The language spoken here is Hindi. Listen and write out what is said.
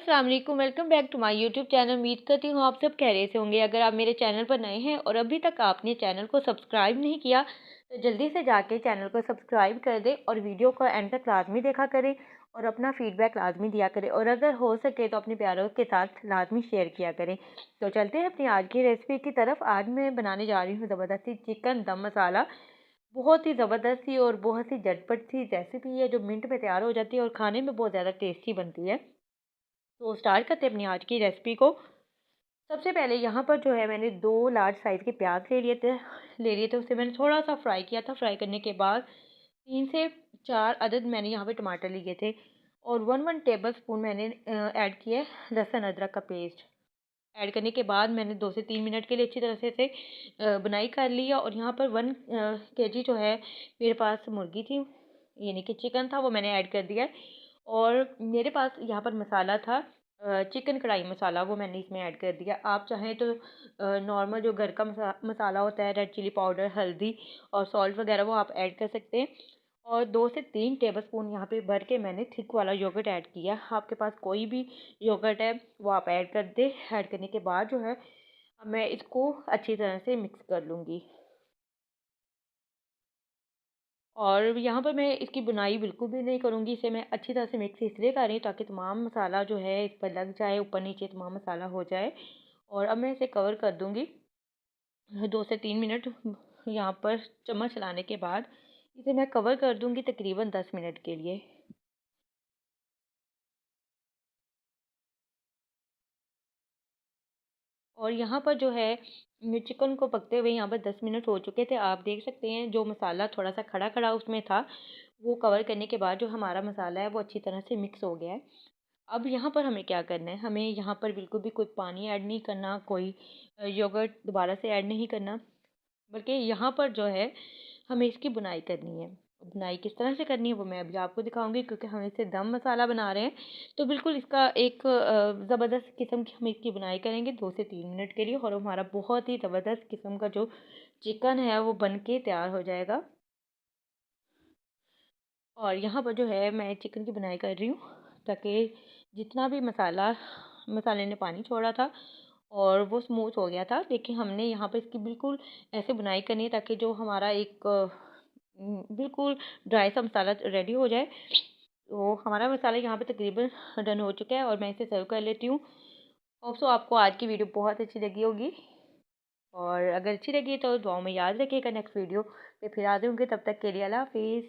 अस्सलाम वालेकुम, welcome back to my YouTube channel. उम्मीद करती हूँ आप सब खैरियत से होंगे। अगर आप मेरे चैनल पर नए हैं और अभी तक आपने चैनल को सब्सक्राइब नहीं किया तो जल्दी से जाके चैनल को सब्सक्राइब कर दें और वीडियो को एंड तक लाजमी देखा करें और अपना फीडबैक लाजमी दिया करें और अगर हो सके तो अपने प्यारों के साथ लाजमी शेयर किया करें। तो चलते हैं अपनी आज की रेसिपी की तरफ। आज मैं बनाने जा रही हूँ ज़बरदस्ती चिकन दम मसाला। बहुत ही ज़बरदस्त सी और बहुत ही झटपट सी रेसिपी है जो मिनट में तैयार हो जाती है और खाने में बहुत ज़्यादा टेस्टी बनती है। तो स्टार्ट करते हैं अपनी आज की रेसिपी को। सबसे पहले यहाँ पर जो है मैंने 2 लार्ज साइज़ के प्याज ले लिए थे उसे मैंने थोड़ा सा फ्राई किया था। फ्राई करने के बाद 3 से 4 अदद मैंने यहाँ पे टमाटर लिए थे और 1 टेबल स्पून मैंने ऐड किया लहसुन अदरक का पेस्ट। ऐड करने के बाद मैंने 2 से 3 मिनट के लिए अच्छी तरह से इसे बुनाई कर लिया और यहाँ पर 1 केजी जो है मेरे पास मुर्गी थी, यानी कि चिकन था, वो मैंने ऐड कर दिया है। और मेरे पास यहाँ पर मसाला था चिकन कढ़ाई मसाला, वो मैंने इसमें ऐड कर दिया। आप चाहें तो नॉर्मल जो घर का मसाला होता है, रेड चिली पाउडर, हल्दी और सॉल्ट वगैरह, वो आप ऐड कर सकते हैं। और 2 से 3 टेबलस्पून यहाँ पे भर के मैंने थिक वाला योगर्ट ऐड किया। आपके पास कोई भी योगर्ट है वो आप ऐड कर दें। ऐड करने के बाद जो है अब मैं इसको अच्छी तरह से मिक्स कर लूँगी। और यहाँ पर मैं इसकी बुनाई बिल्कुल भी नहीं करूँगी, इसे मैं अच्छी तरह से मिक्स इसलिए कर रही हूँ ताकि तमाम मसाला जो है इस पर लग जाए, ऊपर नीचे तमाम मसाला हो जाए। और अब मैं इसे कवर कर दूँगी 2 से 3 मिनट। यहाँ पर चम्मच चलाने के बाद इसे मैं कवर कर दूँगी तकरीबन 10 मिनट के लिए। और यहाँ पर जो है चिकन को पकते हुए यहाँ पर 10 मिनट हो चुके थे। आप देख सकते हैं जो मसाला थोड़ा-सा खड़ा-खड़ा उसमें था, वो कवर करने के बाद जो हमारा मसाला है वो अच्छी तरह से मिक्स हो गया है। अब यहाँ पर हमें क्या करना है, हमें यहाँ पर बिल्कुल भी कोई पानी ऐड नहीं करना, कोई योगर्ट दोबारा से ऐड नहीं करना, बल्कि यहाँ पर जो है हमें इसकी बुनाई करनी है। बुनाई किस तरह से करनी है वो मैं अभी आपको दिखाऊंगी, क्योंकि हम इसे दम मसाला बना रहे हैं। तो बिल्कुल इसका एक ज़बरदस्त किस्म की हम इसकी बुनाई करेंगे 2 से 3 मिनट के लिए और हमारा बहुत ही ज़बरदस्त किस्म का जो चिकन है वो बन के तैयार हो जाएगा। और यहाँ पर जो है मैं चिकन की बुनाई कर रही हूँ ताकि जितना भी मसाले ने पानी छोड़ा था और वो स्मूथ हो गया था। लेकिन हमने यहाँ पर इसकी बिल्कुल ऐसे बुनाई करनी है ताकि जो हमारा एक बिल्कुल ड्राई सा मसाला रेडी हो जाए। तो हमारा मसाला यहाँ पे तकरीबन डन हो चुका है और मैं इसे सर्व कर लेती हूँ। होप सो आपको आज की वीडियो बहुत अच्छी लगी होगी और अगर अच्छी लगी तो दुआओं में याद रखिएगा। नेक्स्ट वीडियो पे फिर आ जाऊँगी, तब तक के लिए अल्लाह हाफिज़।